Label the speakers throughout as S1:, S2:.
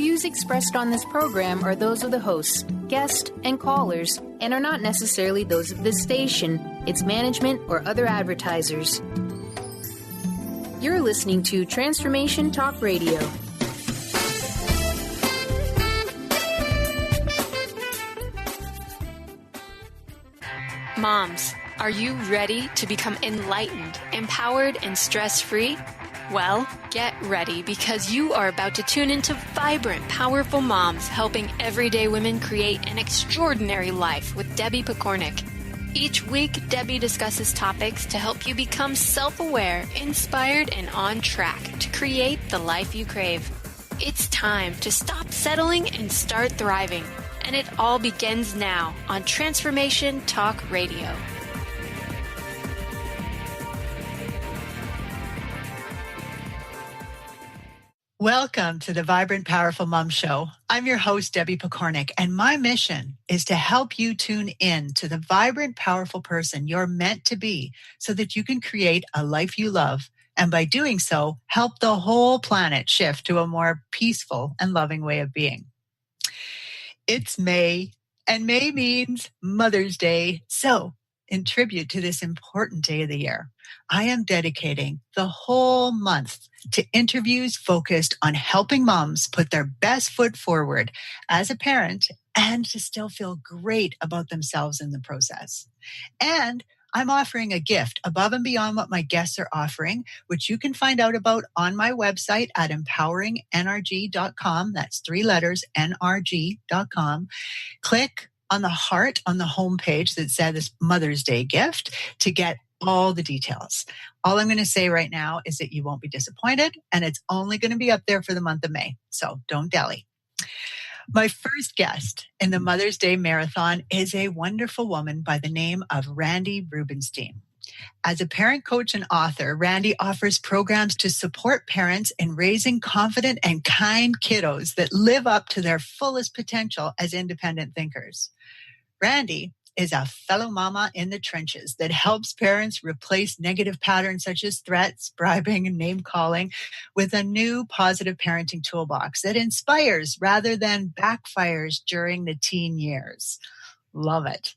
S1: views expressed on this program are those of the hosts, guests, and callers, and are not necessarily those of this station, its management, or other advertisers. You're listening to Transformation Talk Radio.
S2: Moms, are you ready to become enlightened, empowered, and stress-free? Well, get ready because you are about to tune into vibrant, powerful moms helping everyday women create an extraordinary life with Debbie Pokornik. Each week, Debbie discusses topics to help you become self-aware, inspired, and on track to create the life you crave. It's time to stop settling and start thriving. And it all begins now on Transformation Talk Radio.
S3: Welcome to the Vibrant, Powerful Mom Show. I'm your host, Debbie Pokornik, and my mission is to help you tune in to the vibrant, powerful person you're meant to be so that you can create a life you love. And by doing so, help the whole planet shift to a more peaceful and loving way of being. It's May, and May means Mother's Day. So, in tribute to this important day of the year, I am dedicating the whole month to interviews focused on helping moms put their best foot forward as a parent and to still feel great about themselves in the process. And I'm offering a gift above and beyond what my guests are offering, which you can find out about on my website at empoweringnrg.com. That's 3 letters, nrg.com. Click on the heart on the homepage that says Mother's Day gift to get all the details. All I'm going to say right now is that you won't be disappointed, and it's only going to be up there for the month of May. So don't dally. My first guest in the Mother's Day Marathon is a wonderful woman by the name of Randi Rubenstein. As a parent coach and author, Randi offers programs to support parents in raising confident and kind kiddos that live up to their fullest potential as independent thinkers. Randi is a fellow mama in the trenches that helps parents replace negative patterns such as threats, bribing, and name-calling with a new positive parenting toolbox that inspires rather than backfires during the teen years. Love it.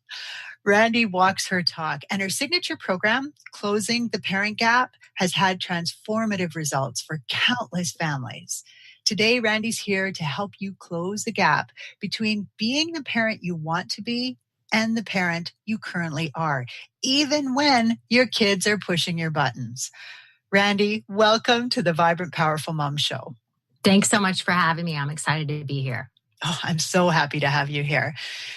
S3: Randi walks her talk, and her signature program, Closing the Parent Gap, has had transformative results for countless families. Today, Randi's here to help you close the gap between being the parent you want to be and the parent you currently are, even when your kids are pushing your buttons. Randi, welcome to the Vibrant, Powerful Mom Show.
S4: Thanks so much for having me. I'm excited to be here.
S3: Oh, I'm so happy to have you here.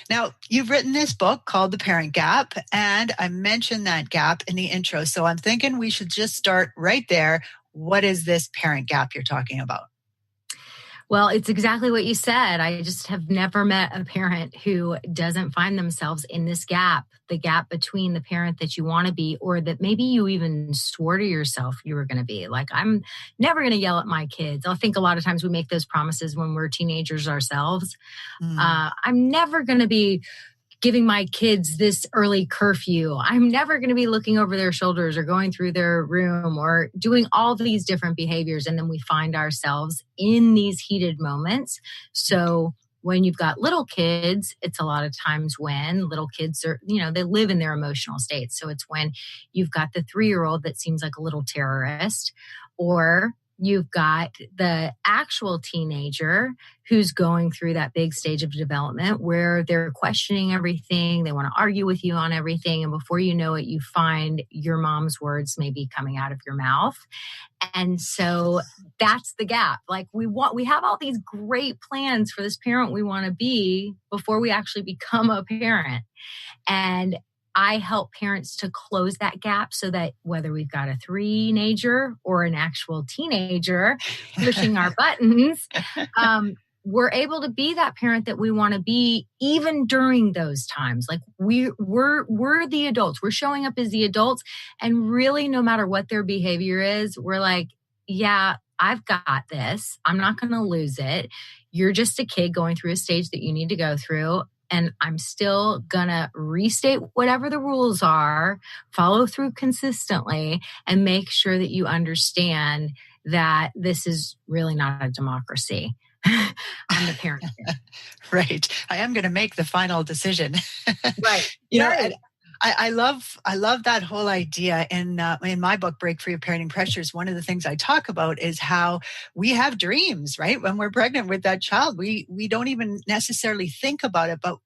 S3: Now, you've written this book called The Parent Gap, and I mentioned that gap in the intro. So I'm thinking we should just start right there. What is this parent gap you're talking about?
S4: Well, it's exactly what you said. I just have never met a parent who doesn't find themselves in this gap, the gap between the parent that you want to be or that maybe you even swore to yourself you were going to be. Like, I'm never going to yell at my kids. I think a lot of times we make those promises when we're teenagers ourselves. I'm never going to be giving my kids this early curfew. I'm never going to be looking over their shoulders or going through their room or doing all these different behaviors. And then we find ourselves in these heated moments. So when you've got little kids, it's a lot of times when little kids are, they live in their emotional states. So it's when you've got the 3-year-old that seems like a little terrorist, or you've got the actual teenager who's going through that big stage of development where they're questioning everything. They want to argue with you on everything. And before you know it, you find your mom's words maybe coming out of your mouth. And so that's the gap. Like we have all these great plans for this parent we want to be before we actually become a parent. And I help parents to close that gap so that whether we've got a 3-nager or an actual teenager pushing our buttons, we're able to be that parent that we want to be even during those times. Like we're the adults. We're showing up as the adults. And really, no matter what their behavior is, we're like, yeah, I've got this. I'm not going to lose it. You're just a kid going through a stage that you need to go through. And I'm still going to restate whatever the rules are, follow through consistently, and make sure that you understand that this is really not a democracy. I'm the parent here.
S3: Right. I am going to make the final decision.
S4: Right.
S3: You know,
S4: Right.
S3: I love that whole idea. In my book, Break Free of Parenting Pressures, one of the things I talk about is how we have dreams, right? When we're pregnant with that child, we don't even necessarily think about it, but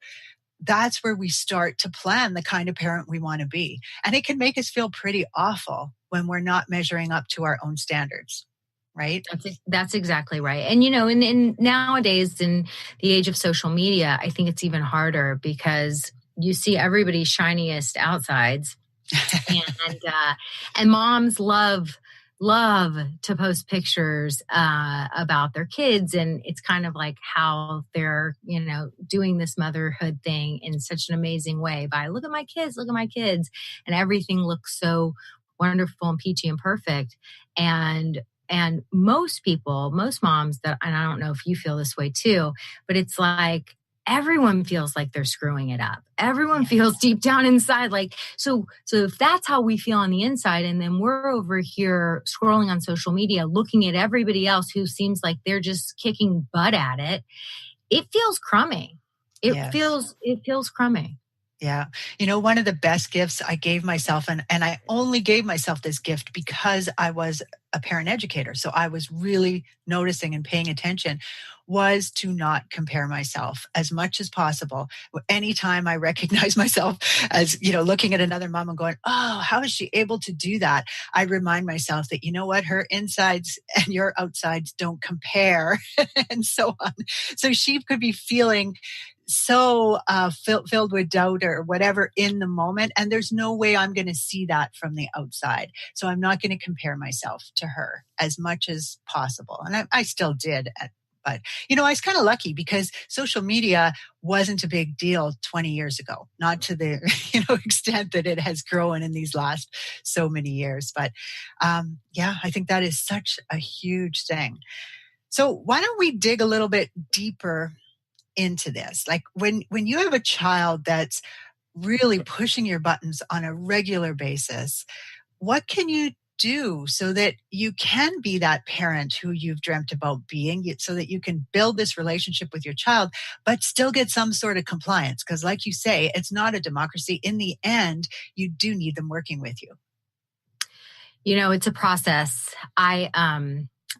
S3: that's where we start to plan the kind of parent we want to be. And it can make us feel pretty awful when we're not measuring up to our own standards, right?
S4: That's exactly right. And, in nowadays, in the age of social media, I think it's even harder because you see everybody's shiniest outsides. And moms love to post pictures about their kids, and it's kind of like how they're doing this motherhood thing in such an amazing way by look at my kids, and everything looks so wonderful and peachy and perfect. And most moms and I don't know if you feel this way too, but it's like everyone feels like they're screwing it up. Everyone feels deep down inside so if that's how we feel on the inside, and then we're over here scrolling on social media looking at everybody else who seems like they're just kicking butt at it, it feels crummy. It feels crummy.
S3: Yeah. One of the best gifts I gave myself, and I only gave myself this gift because I was a parent educator, so I was really noticing and paying attention, was to not compare myself as much as possible. Anytime I recognize myself as, looking at another mom and going, oh, how is she able to do that? I remind myself that, you know what, her insides and your outsides don't compare and so on. So she could be feeling so filled with doubt or whatever in the moment. And there's no way I'm going to see that from the outside. So I'm not going to compare myself to her as much as possible. And I still did. But, I was kind of lucky because social media wasn't a big deal 20 years ago, not to the extent that it has grown in these last so many years. But I think that is such a huge thing. So why don't we dig a little bit deeper into this? Like when you have a child that's really pushing your buttons on a regular basis, what can you do so that you can be that parent who you've dreamt about being, so that you can build this relationship with your child, but still get some sort of compliance? Because like you say, it's not a democracy. In the end, you do need them working with you.
S4: It's a process. I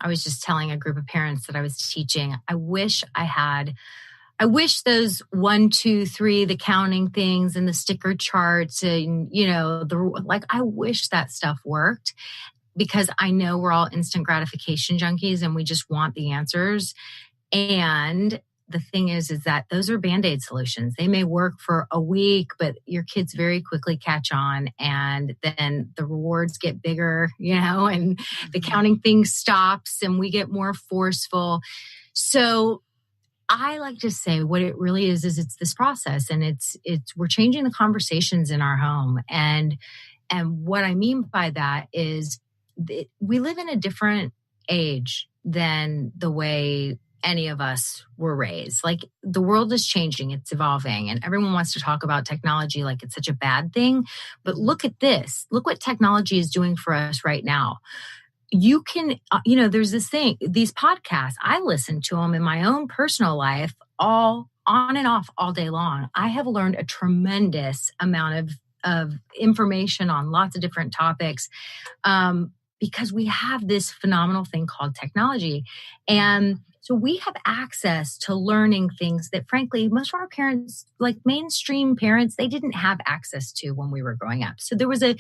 S4: was just telling a group of parents that I was teaching, I wish those 1, 2, 3, the counting things and the sticker charts and, I wish that stuff worked, because I know we're all instant gratification junkies and we just want the answers. And the thing is that those are Band-Aid solutions. They may work for a week, but your kids very quickly catch on, and then the rewards get bigger, and the counting thing stops and we get more forceful. So I like to say what it really is it's this process, and it's we're changing the conversations in our home. And what I mean by that is we live in a different age than the way any of us were raised. Like, the world is changing, it's evolving, and everyone wants to talk about technology like it's such a bad thing. But look at this. Look what technology is doing for us right now. You can, there's this thing, these podcasts, I listen to them in my own personal life all on and off all day long. I have learned a tremendous amount of information on lots of different topics because we have this phenomenal thing called technology. And so we have access to learning things that, frankly, most of our parents, like mainstream parents, they didn't have access to when we were growing up. So there was a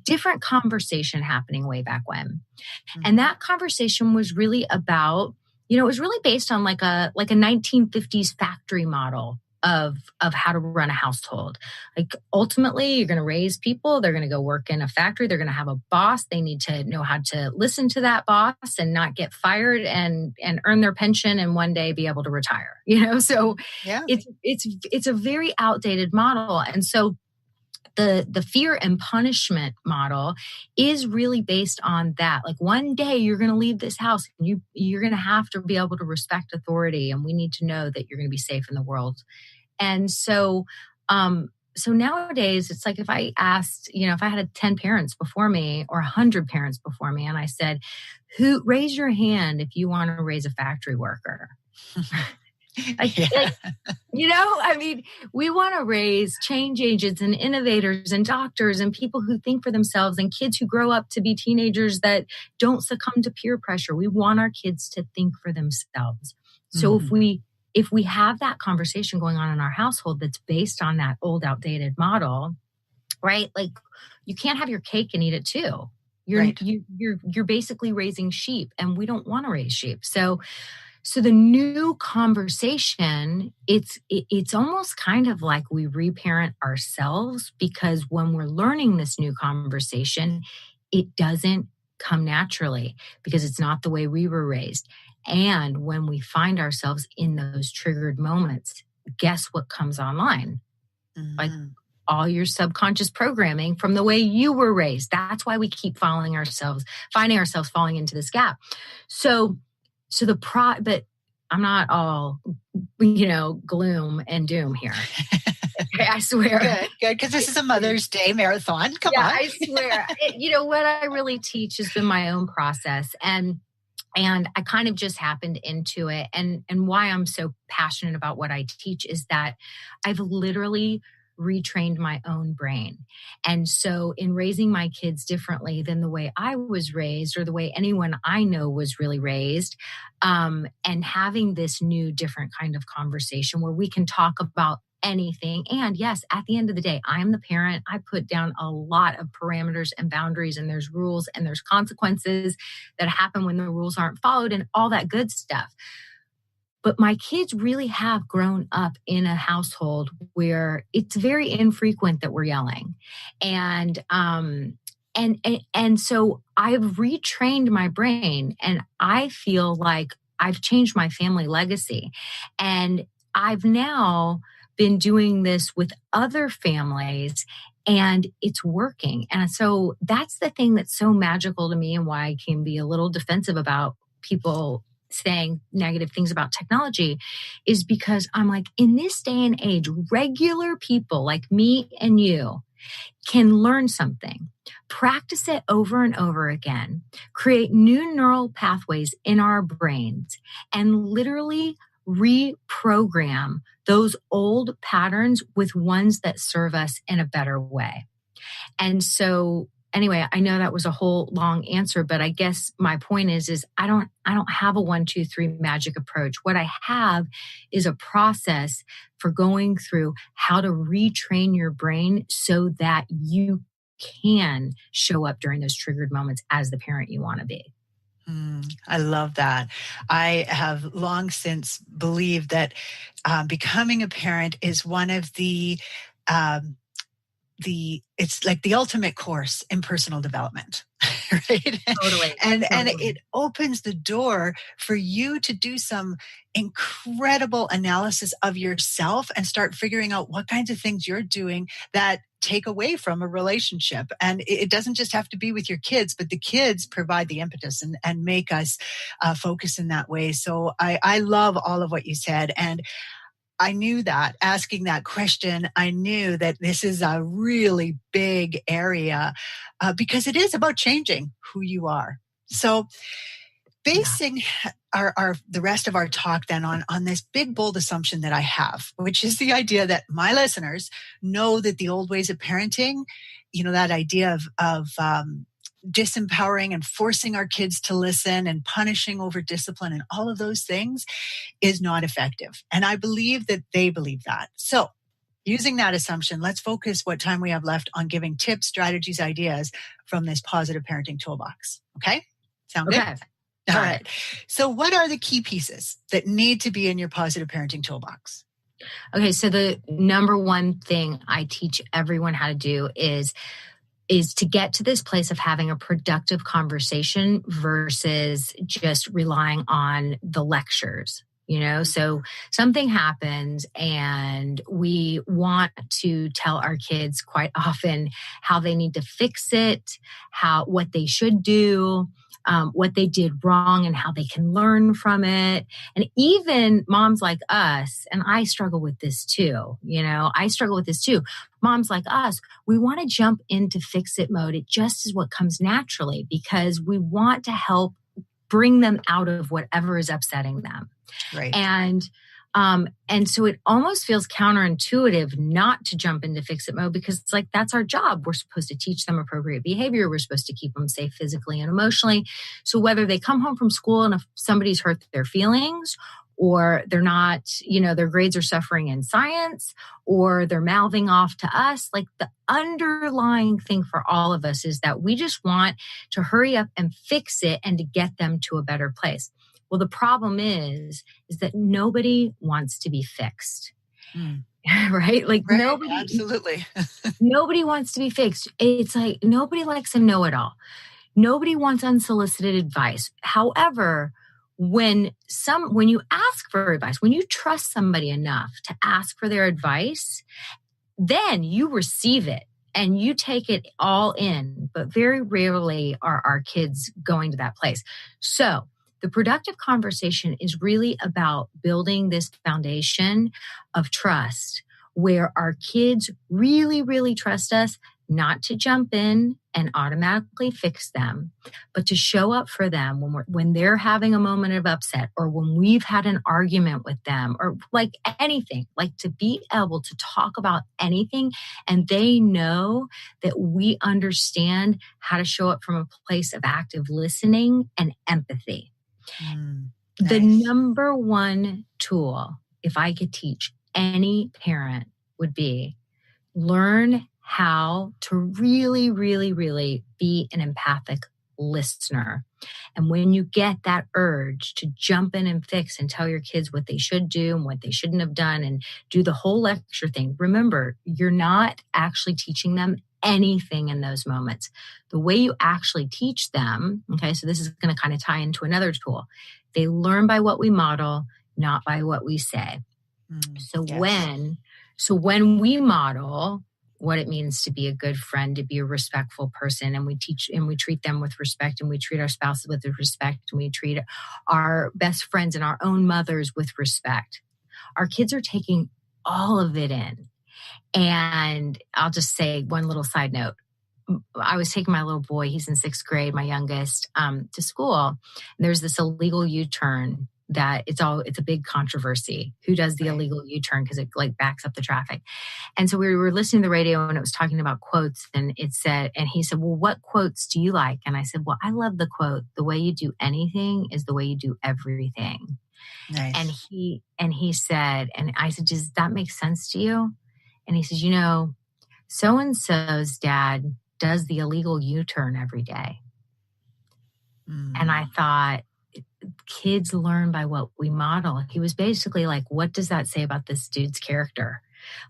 S4: different conversation happening way back when. Mm-hmm. And that conversation was really about, it was really based on like a 1950s factory model of how to run a household. Like, ultimately, you're going to raise people. They're going to go work in a factory. They're going to have a boss. They need to know how to listen to that boss and not get fired and earn their pension and one day be able to retire. So it's a very outdated model. And so the fear and punishment model is really based on that. Like, one day you're going to leave this house and you're going to have to be able to respect authority, and we need to know that you're going to be safe in the world. And so nowadays it's like if I asked, if I had 10 parents before me or 100 parents before me, and I said, "Who raise your hand if you want to raise a factory worker?"
S3: Yeah.
S4: We want to raise change agents and innovators and doctors and people who think for themselves and kids who grow up to be teenagers that don't succumb to peer pressure. We want our kids to think for themselves. So if we have that conversation going on in our household that's based on that old outdated model, right? Like you can't have your cake and eat it too. You're basically raising sheep, and we don't want to raise sheep. So the new conversation, it's almost kind of like we reparent ourselves, because when we're learning this new conversation, it doesn't come naturally because it's not the way we were raised. And when we find ourselves in those triggered moments, guess what comes online? Like all your subconscious programming from the way you were raised. That's why we keep finding ourselves falling into this gap. But I'm not all, gloom and doom here. Okay, I swear.
S3: Good, because this is a Mother's Day marathon. Come on.
S4: I swear. What I really teach has been my own process, and I kind of just happened into it. And why I'm so passionate about what I teach is that I've literally retrained my own brain. And so in raising my kids differently than the way I was raised or the way anyone I know was really raised, and having this new different kind of conversation where we can talk about anything. And yes, at the end of the day, I am the parent. I put down a lot of parameters and boundaries, and there's rules and there's consequences that happen when the rules aren't followed and all that good stuff. But my kids really have grown up in a household where it's very infrequent that we're yelling. And so I've retrained my brain, and I feel like I've changed my family legacy. And I've now been doing this with other families, and it's working. And so that's the thing that's so magical to me, and why I can be a little defensive about people saying negative things about technology, is because I'm like, in this day and age, regular people like me and you can learn something, practice it over and over again, create new neural pathways in our brains, and literally reprogram those old patterns with ones that serve us in a better way. And so anyway, I know that was a whole long answer, but I guess my point is I don't have a 1, 2, 3 magic approach. What I have is a process for going through how to retrain your brain so that you can show up during those triggered moments as the parent you want to be.
S3: I love that. I have long since believed that becoming a parent is one of it's like the ultimate course in personal development, right?
S4: Totally.
S3: And it opens the door for you to do some incredible analysis of yourself and start figuring out what kinds of things you're doing that take away from a relationship. And it doesn't just have to be with your kids, but the kids provide the impetus and make us focus in that way. So I love all of what you said. And I knew that asking that question, I knew that this is a really big area because it is about changing who you are. So basing the rest of our talk then on this big, bold assumption that I have, which is the idea that my listeners know that the old ways of parenting, that idea of disempowering and forcing our kids to listen and punishing over discipline and all of those things is not effective. And I believe that they believe that. So using that assumption, let's focus what time we have left on giving tips, strategies, ideas from this positive parenting toolbox. Okay? Sound good? All right. So what are the key pieces that need to be in your positive parenting toolbox?
S4: Okay. So the number one thing I teach everyone how to do is to get to this place of having a productive conversation versus just relying on the lectures. So something happens and we want to tell our kids quite often how they need to fix it, what they should do, what they did wrong and how they can learn from it. And even moms like us, and I struggle with this too, Moms like us, we want to jump into fix it mode. It just is what comes naturally because we want to help bring them out of whatever is upsetting them.
S3: Right.
S4: And so it almost feels counterintuitive not to jump into fix it mode because it's like, that's our job. We're supposed to teach them appropriate behavior. We're supposed to keep them safe physically and emotionally. So whether they come home from school and if somebody's hurt their feelings or they're not, their grades are suffering in science or they're mouthing off to us, like the underlying thing for all of us is that we just want to hurry up and fix it and to get them to a better place. Well, the problem is that nobody wants to be fixed, right? Like
S3: right,
S4: nobody,
S3: absolutely.
S4: Nobody wants to be fixed. It's like nobody likes a know-it-all. Nobody wants unsolicited advice. However, when you ask for advice, when you trust somebody enough to ask for their advice, then you receive it and you take it all in. But very rarely are our kids going to that place. So the productive conversation is really about building this foundation of trust where our kids really, really trust us, not to jump in and automatically fix them, but to show up for them when they're having a moment of upset or when we've had an argument with them or like anything, like to be able to talk about anything and they know that we understand how to show up from a place of active listening and empathy.
S3: Nice.
S4: The number one tool, if I could teach any parent, would be learn how to really, really, really be an empathic listener. And when you get that urge to jump in and fix and tell your kids what they should do and what they shouldn't have done and do the whole lecture thing, remember, you're not actually teaching them anything in those moments. The way you actually teach them, okay, so this is going to kind of tie into another tool. They learn by what we model, not by what we say. When we model what it means to be a good friend, to be a respectful person, and we teach and we treat them with respect, and we treat our spouses with respect, and we treat our best friends and our own mothers with respect, our kids are taking all of it in. And I'll just say one little side note. I was taking my little boy, he's in 6th grade, my youngest, to school. And there's this illegal U-turn that it's a big controversy. Who does the illegal U-turn? Because it like backs up the traffic. And so we were listening to the radio and it was talking about quotes and he said, well, what quotes do you like? And I said, well, I love the quote, the way you do anything is the way you do everything. Nice. And he said, and I said, does that make sense to you? And he says, so-and-so's dad does the illegal U-turn every day. And I thought, kids learn by what we model. He was basically like, what does that say about this dude's character?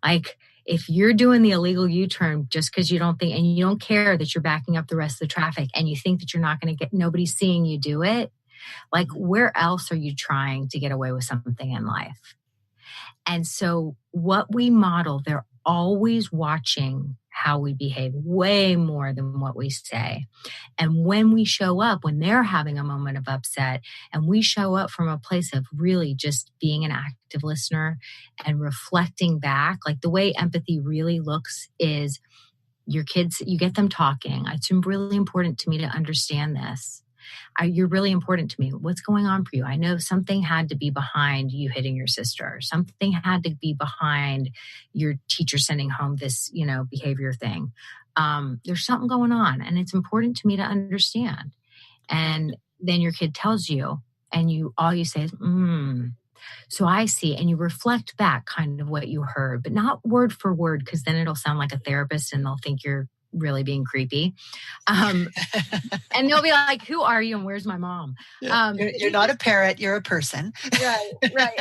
S4: Like, if you're doing the illegal U-turn just because you don't think, and you don't care that you're backing up the rest of the traffic and you think that you're not going to get, nobody's seeing you do it. Like, where else are you trying to get away with something in life? And so what we model, they're always watching how we behave way more than what we say. And when we show up, when they're having a moment of upset, and we show up from a place of really just being an active listener and reflecting back, like the way empathy really looks is your kids, you get them talking. It's really important to me to understand this. You're really important to me. What's going on for you? I know something had to be behind you hitting your sister. Something had to be behind your teacher sending home this, behavior thing. There's something going on, and it's important to me to understand. And then your kid tells you, and all you say is, So I see, and you reflect back kind of what you heard, but not word for word, because then it'll sound like a therapist and they'll think you're really being creepy. And they'll be like, who are you and where's my mom?
S3: You're not a parrot, you're a person.
S4: Right.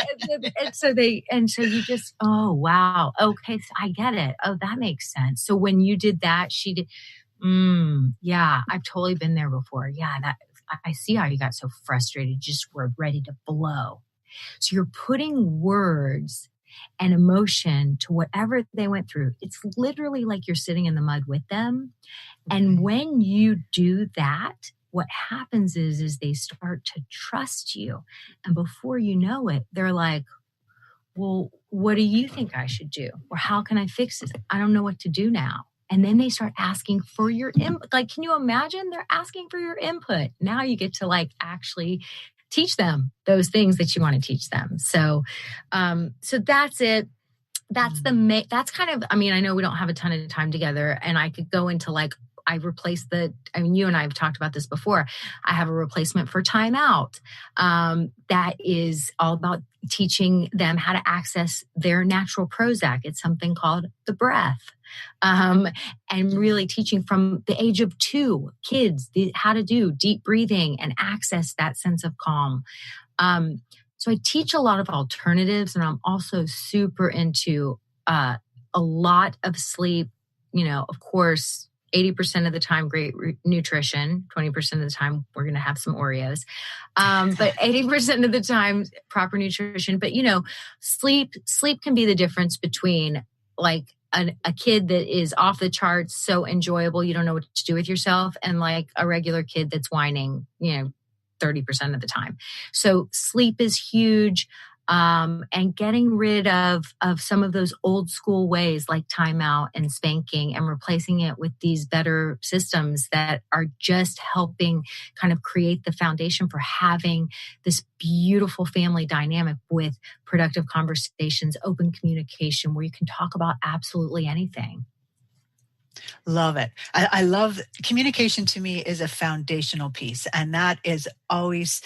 S4: And so you just, oh, wow. Okay. So I get it. Oh, that makes sense. So when you did that, she did, yeah, I've totally been there before. Yeah. I see how you got so frustrated. You just were ready to blow. So you're putting words and emotion to whatever they went through. It's literally like you're sitting in the mud with them. And when you do that, what happens is they start to trust you. And before you know it, they're like, well, what do you think I should do? Or how can I fix this? I don't know what to do now. And then they start asking for your input. Like, can you imagine? They're asking for your input. Now you get to like actually teach them those things that you want to teach them. So that's it. That's that's kind of, I mean, I know we don't have a ton of time together, and I could go into like, you and I have talked about this before. I have a replacement for timeout that is all about teaching them how to access their natural Prozac. It's something called the breath. And really teaching from the age of 2 kids how to do deep breathing and access that sense of calm. So I teach a lot of alternatives, and I'm also super into a lot of sleep. Of course, 80% of the time, great nutrition. 20% of the time, we're going to have some Oreos. But 80% of the time, proper nutrition. But, sleep can be the difference between like a kid that is off the charts, so enjoyable, you don't know what to do with yourself, and like a regular kid that's whining, 30% of the time. So sleep is huge. And getting rid of some of those old school ways like timeout and spanking, and replacing it with these better systems that are just helping kind of create the foundation for having this beautiful family dynamic with productive conversations, open communication, where you can talk about absolutely anything.
S3: Love it. I love communication. To me, is a foundational piece, and that is always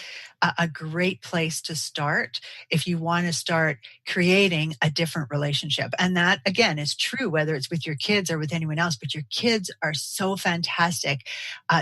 S3: a great place to start if you want to start creating a different relationship. And that, again, is true whether it's with your kids or with anyone else, but your kids are so fantastic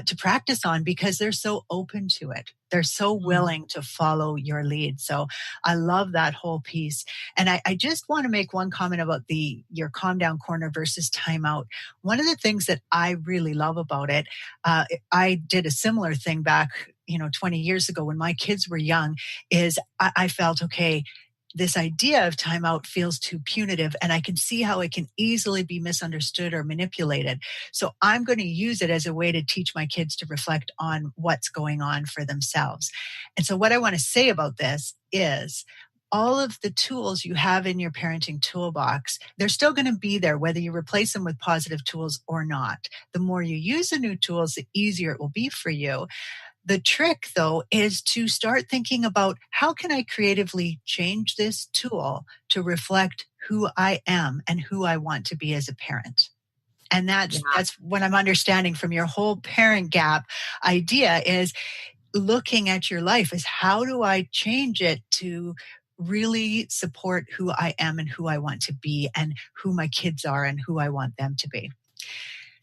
S3: to practice on because they're so open to it. They're so willing to follow your lead. So I love that whole piece. And I just want to make one comment about your calm down corner versus timeout. One of the things that I really love about it, I did a similar thing back 20 years ago when my kids were young, is I felt, okay, this idea of timeout feels too punitive, and I can see how it can easily be misunderstood or manipulated. So I'm going to use it as a way to teach my kids to reflect on what's going on for themselves. And so what I want to say about this is all of the tools you have in your parenting toolbox, they're still going to be there whether you replace them with positive tools or not. The more you use the new tools, the easier it will be for you. The trick, though, is to start thinking about how can I creatively change this tool to reflect who I am and who I want to be as a parent. And that's what I'm understanding from your whole parent gap idea, is looking at your life as how do I change it to really support who I am and who I want to be and who my kids are and who I want them to be.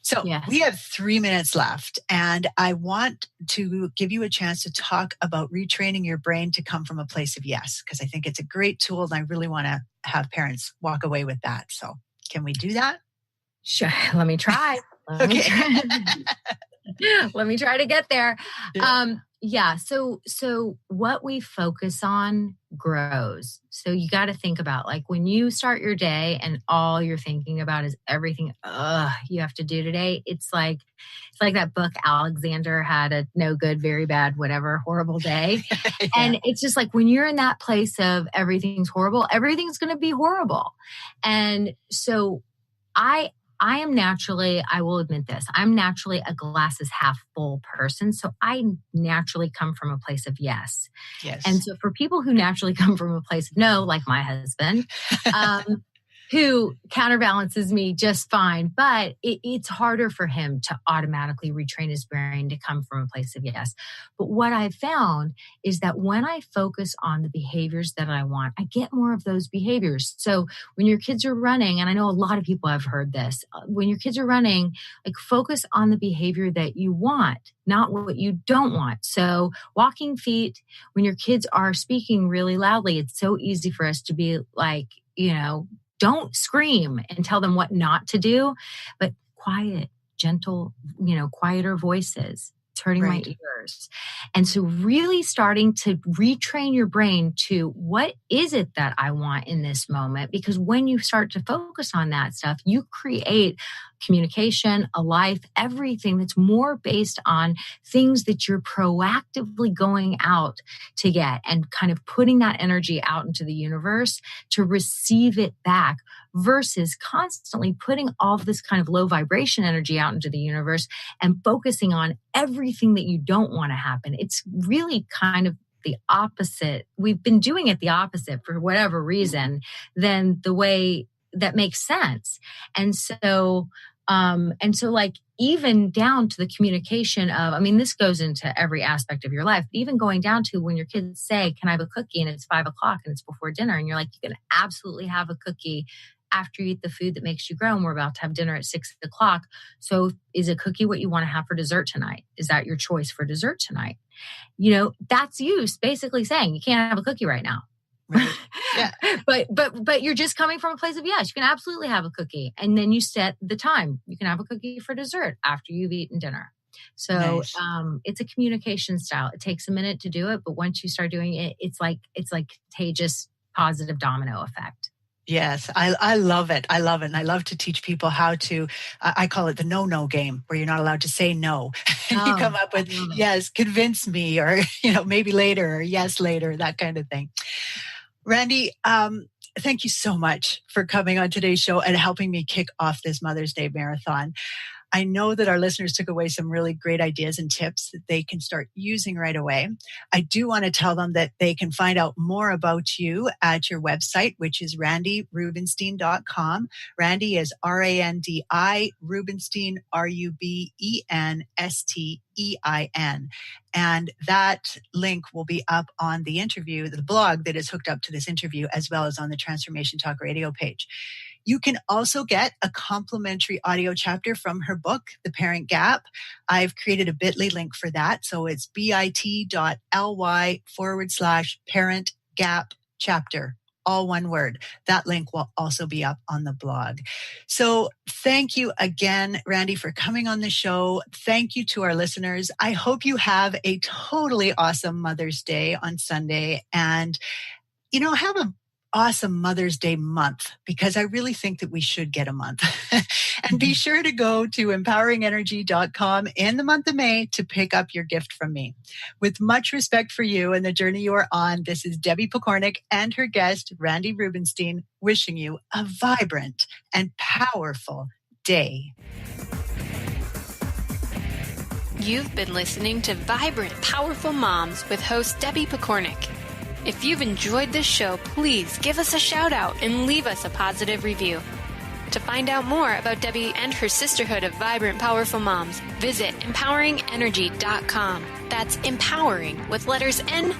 S3: So we have 3 minutes left, and I want to give you a chance to talk about retraining your brain to come from a place of yes, because I think it's a great tool, and I really want to have parents walk away with that. So can we do that?
S4: Sure. Let me try. Let me try to get there. So what we focus on grows. So you got to think about, like, when you start your day and all you're thinking about is everything you have to do today. It's like that book, Alexander Had a No Good, Very Bad, Whatever, Horrible Day. And it's just like, when you're in that place of everything's horrible, everything's going to be horrible. And so I am naturally, I will admit this, I'm naturally a glass is half full person. So I naturally come from a place of yes. And so for people who naturally come from a place of no, like my husband, who counterbalances me just fine, but it's harder for him to automatically retrain his brain to come from a place of yes. But what I've found is that when I focus on the behaviors that I want, I get more of those behaviors. So when your kids are running, and I know a lot of people have heard this, when your kids are running, like, focus on the behavior that you want, not what you don't want. So walking feet, when your kids are speaking really loudly, it's so easy for us to be like, don't scream and tell them what not to do, but quiet, gentle, quieter voices. It's hurting my ears. And so really starting to retrain your brain to what is it that I want in this moment? Because when you start to focus on that stuff, you create communication, a life, everything that's more based on things that you're proactively going out to get and kind of putting that energy out into the universe to receive it back versus constantly putting all of this kind of low vibration energy out into the universe and focusing on everything that you don't want to happen. It's really kind of the opposite. We've been doing it the opposite for whatever reason than the way that makes sense. And so like even down to the communication of, I mean, this goes into every aspect of your life, but even going down to when your kids say, can I have a cookie? And it's 5 o'clock and it's before dinner. And you're like, you can absolutely have a cookie after you eat the food that makes you grow. And we're about to have dinner at 6 o'clock. So is a cookie what you want to have for dessert tonight? Is that your choice for dessert tonight? You know, that's you basically saying you can't have a cookie right now.
S3: Right. Yeah.
S4: But you're just coming from a place of, yes, you can absolutely have a cookie. And then you set the time. You can have a cookie for dessert after you've eaten dinner. So
S3: nice.
S4: It's a communication style. It takes a minute to do it, but once you start doing it, it's like contagious positive domino effect.
S3: Yes, I love it. I love it. And I love to teach people how to, I call it the no game, where you're not allowed to say no. And you come up with, yes, convince me, or, maybe later, or yes, later, that kind of thing. Randi, thank you so much for coming on today's show and helping me kick off this Mother's Day marathon. I know that our listeners took away some really great ideas and tips that they can start using right away. I do want to tell them that they can find out more about you at your website, which is randirubenstein.com. Randi is R-A-N-D-I, Rubenstein, R-U-B-E-N-S-T-E-I-N. And that link will be up on the interview, the blog that is hooked up to this interview, as well as on the Transformation Talk Radio page. You can also get a complimentary audio chapter from her book, The Parent Gap. I've created a bit.ly link for that. So it's bit.ly/parent gap chapter, all one word. That link will also be up on the blog. So thank you again, Randi, for coming on the show. Thank you to our listeners. I hope you have a totally awesome Mother's Day on Sunday, and, have a awesome Mother's Day month, because I really think that we should get a month. And be sure to go to empoweringenergy.com in the month of May to pick up your gift from me. With much respect for you and the journey you are on, this is Debbie Pokornik and her guest, Randi Rubenstein, wishing you a vibrant and powerful day.
S2: You've been listening to Vibrant, Powerful Moms with host Debbie Pokornik. If you've enjoyed this show, please give us a shout out and leave us a positive review. To find out more about Debbie and her sisterhood of vibrant, powerful moms, visit empoweringenergy.com. That's empowering with letters NRG.com.